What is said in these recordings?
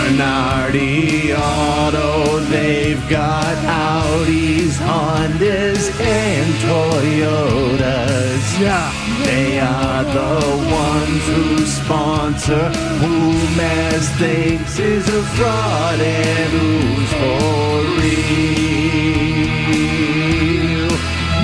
Bernardi Auto, they've got Audis, Hondas, and Toyotas. Yeah. They are the ones who sponsor who Mazz thinks is a fraud and who's for real.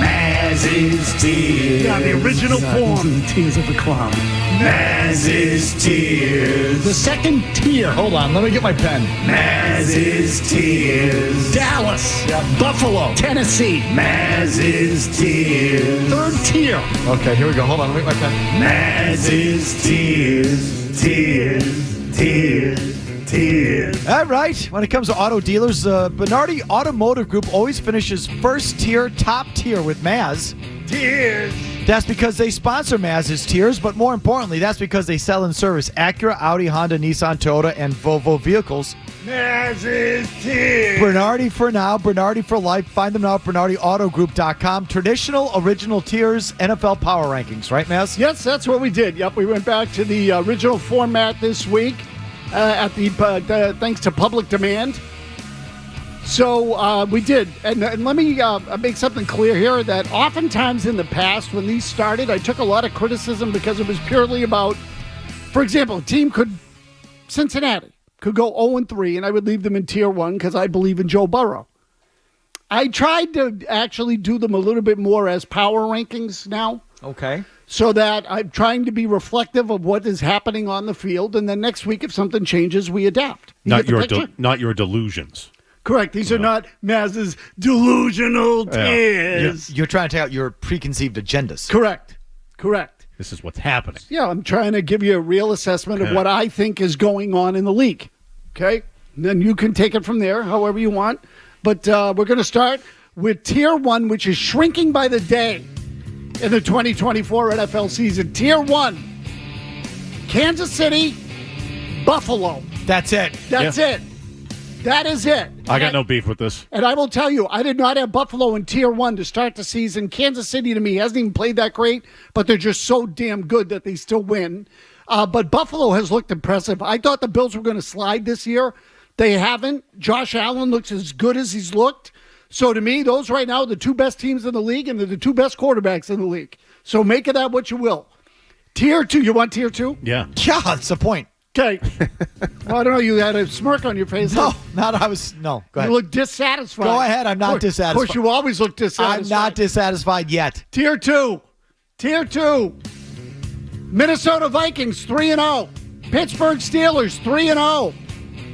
Mazz's Tears. Yeah, the original form. Tears of the Clown. Mazz's Tears. The second tier. Hold on, let me get my pen. Mazz's Tears. Dallas. Buffalo. Tennessee. Mazz's Tears. Third tier. Okay, here we go. Hold on, let me get my pen. Mazz's Tears. Tears. Tears. Tears. All right. When it comes to auto dealers, Bernardi Automotive Group always finishes first tier, top tier with Mazz. Tears. That's because they sponsor Mazz's Tiers, but more importantly, that's because they sell and service Acura, Audi, Honda, Nissan, Toyota, and Volvo vehicles. Mazz's Tears. Bernardi for now, Bernardi for life. Find them now at BernardiAutogroup.com. Traditional, original tiers, NFL power rankings, right, Mazz? Yes, that's what we did. Yep, we went back to the original format this week at the thanks to public demand. So we did. And let me make something clear here that oftentimes in the past when these started, I took a lot of criticism because it was purely about, for example, a team Cincinnati could go 0-3 and I would leave them in tier 1 because I believe in Joe Burrow. I tried to actually do them a little bit more as power rankings now. Okay. So that I'm trying to be reflective of what is happening on the field. And then next week, if something changes, we adapt. Not your delusions. Correct. These are not Mazz's delusional tears. You're trying to take out your preconceived agendas. Correct. This is what's happening. Yeah, I'm trying to give you a real assessment of what I think is going on in the league. Okay? And then you can take it from there however you want. But we're going to start with Tier 1, which is shrinking by the day in the 2024 NFL season. Tier 1, Kansas City, Buffalo. That's it. That's it. That is it. I got no beef with this. And I will tell you, I did not have Buffalo in Tier 1 to start the season. Kansas City, to me, hasn't even played that great, but they're just so damn good that they still win. But Buffalo has looked impressive. I thought the Bills were going to slide this year. They haven't. Josh Allen looks as good as he's looked. So to me, those right now are the two best teams in the league, and they're the two best quarterbacks in the league. So make of that what you will. Tier 2. You want Tier 2? Yeah. Yeah, that's the point. Okay. Well, I don't know. You had a smirk on your face. No, go ahead. You look dissatisfied. Go ahead. I'm not dissatisfied. Of course, you always look dissatisfied. I'm not dissatisfied yet. Tier 2. Minnesota Vikings, 3-0. Pittsburgh Steelers, 3-0.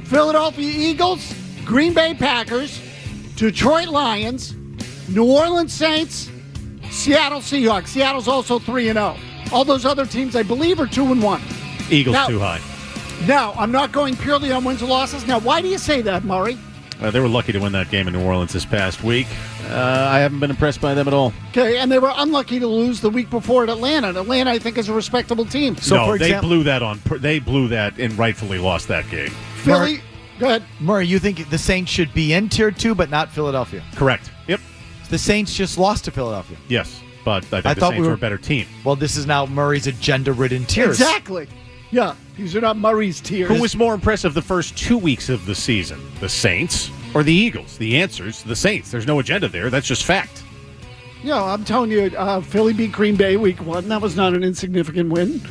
Philadelphia Eagles, Green Bay Packers, Detroit Lions, New Orleans Saints, Seattle Seahawks. Seattle's also 3-0. All those other teams, I believe, are 2-1. Eagles too high. Now, I'm not going purely on wins and losses. Now, why do you say that, Murray? They were lucky to win that game in New Orleans this past week. I haven't been impressed by them at all. Okay, and they were unlucky to lose the week before at Atlanta. And Atlanta, I think, is a respectable team. So, for example, they blew that and rightfully lost that game. Philly, go ahead. Murray, you think the Saints should be in Tier 2 but not Philadelphia? Correct. Yep. The Saints just lost to Philadelphia. Yes, but I think the Saints were a better team. Well, this is now Murray's agenda-ridden tiers. Exactly. Yeah, these are not Murray's tiers. Who was more impressive the first 2 weeks of the season? The Saints or the Eagles? The answer's the Saints. There's no agenda there. That's just fact. Yeah, I'm telling you, Philly beat Green Bay week 1. That was not an insignificant win.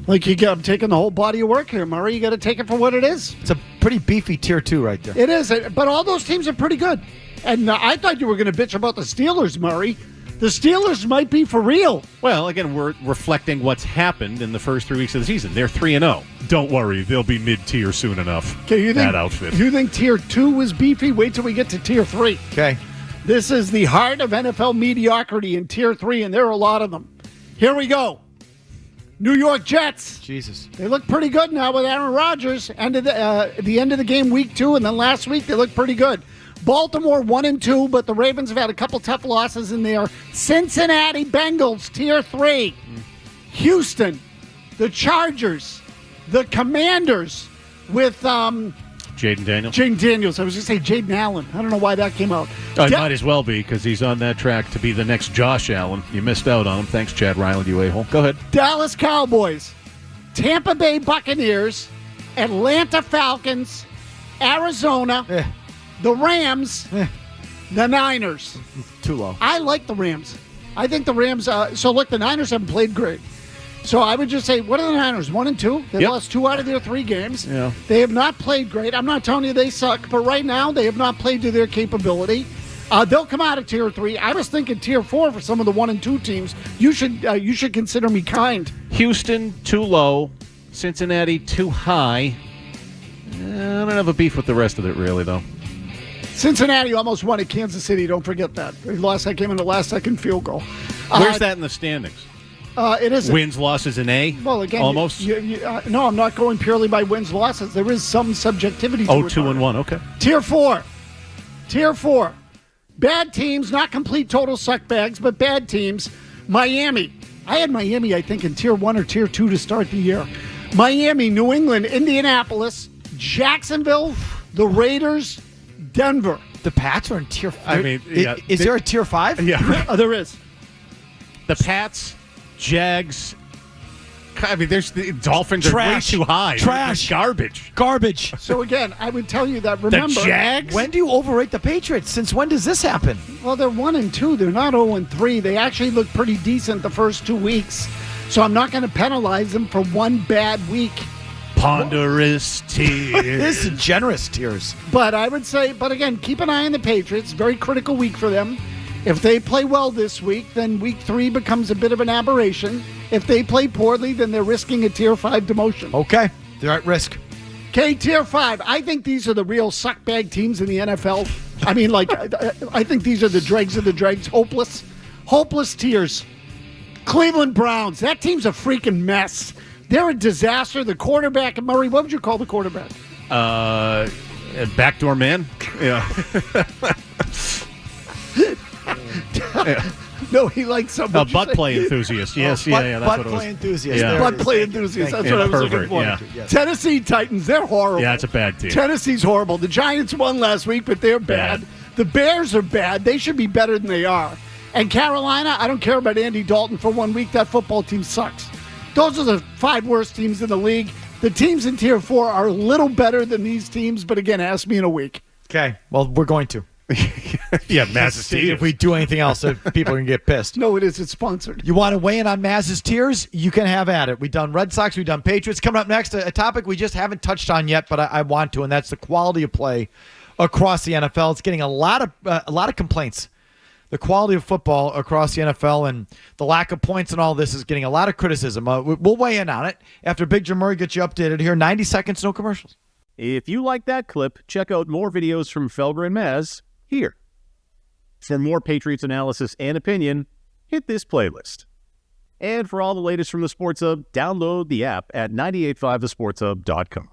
Like, I'm taking the whole body of work here, Murray. You got to take it for what it is. It's a pretty beefy Tier 2 right there. It is, but all those teams are pretty good. And I thought you were going to bitch about the Steelers, Murray. The Steelers might be for real. Well, again, we're reflecting what's happened in the first 3 weeks of the season. They're 3-0. Don't worry, they'll be mid-tier soon enough. Okay, that outfit. You think Tier 2 was beefy? Wait till we get to Tier 3. Okay. This is the heart of NFL mediocrity in Tier 3, and there are a lot of them. Here we go. New York Jets. Jesus. They look pretty good now with Aaron Rodgers. The end of the game, week 2, and then last week they looked pretty good. Baltimore 1-2, but the Ravens have had a couple tough losses in there. Cincinnati Bengals, Tier 3. Houston, the Chargers, the Commanders with Jaden Daniels. Jaden Daniels. I was going to say Jaden Allen. I don't know why that came out. He might as well be because he's on that track to be the next Josh Allen. You missed out on him. Thanks, Chad Ryland, you a-hole. Go ahead. Dallas Cowboys, Tampa Bay Buccaneers, Atlanta Falcons, Arizona, the Rams, the Niners. Too low. I like the Rams. I think the Rams. So look, the Niners haven't played great. So I would just say, what are the Niners? 1-2. They lost 2 out of their 3 games. Yeah. They have not played great. I'm not telling you they suck, but right now they have not played to their capability. They'll come out of tier 3. I was thinking tier 4 for some of the 1 and 2 teams. You should consider me kind. Houston, too low. Cincinnati, too high. I don't have a beef with the rest of it, really, though. Cincinnati almost won at Kansas City. Don't forget that. They lost. That came in the last-second field goal. Where's that in the standings? It is Wins, losses, and A? Well, again, almost? No, I'm not going purely by wins, losses. There is some subjectivity to it. 2-1, okay. Tier 4. Tier 4. Bad teams, not complete total suckbags, but bad teams. Miami. I had Miami, I think, in Tier 1 or Tier 2 to start the year. Miami, New England, Indianapolis, Jacksonville, the Raiders, Denver. The Pats are in tier 5. I mean, yeah, is there a tier 5? Yeah. There is. The Pats, Jags. I mean, there's the Dolphins are way too high. Trash. Garbage. So again, I would tell you that, remember. The Jags? When do you overrate the Patriots? Since when does this happen? Well, they're 1-2. They're not 0-3. They actually look pretty decent the first 2 weeks. So I'm not going to penalize them for one bad week. Ponderous tears. This is generous tears. But I would say, but again, keep an eye on the Patriots. Very critical week for them. If they play well this week, then week 3 becomes a bit of an aberration. If they play poorly, then they're risking a tier 5 demotion. Okay. They're at risk. Okay, tier 5. I think these are the real suckbag teams in the NFL. I mean, like, I think these are the dregs of the dregs. Hopeless tiers. Cleveland Browns. That team's a freaking mess. They're a disaster. The quarterback, Murray, what would you call the quarterback? Backdoor man? Yeah. No, he likes some. A butt play enthusiast. Yes, that's butt what it play was. enthusiast. Yeah. There Butt it is. play Thank you. enthusiast. Thank That's you. what I was Pervert, looking for. yeah. Yes. Tennessee Titans, they're horrible. Yeah, it's a bad team. Tennessee's horrible. The Giants won last week, but they're bad. Bad. The Bears are bad. They should be better than they are. And Carolina, I don't care about Andy Dalton for 1 week. That football team sucks. Those are the 5 worst teams in the league. The teams in Tier 4 are a little better than these teams, but again, ask me in a week. Okay. Well, we're going to. Yeah, Mazz's See, team. if we do anything else, people are going to get pissed. No, it is. It's sponsored. You want to weigh in on Mazz's tiers? You can have at it. We've done Red Sox. We've done Patriots. Coming up next, a topic we just haven't touched on yet, but I want to, and that's the quality of play across the NFL. It's getting a lot of complaints. The quality of football across the NFL and the lack of points and all this is getting a lot of criticism. We'll weigh in on it after Big Jim Murray gets you updated here. 90 seconds, no commercials. If you like that clip, check out more videos from Felger and Mazz here. For more Patriots analysis and opinion, hit this playlist. And for all the latest from the Sports Hub, download the app at 985thesportshub.com.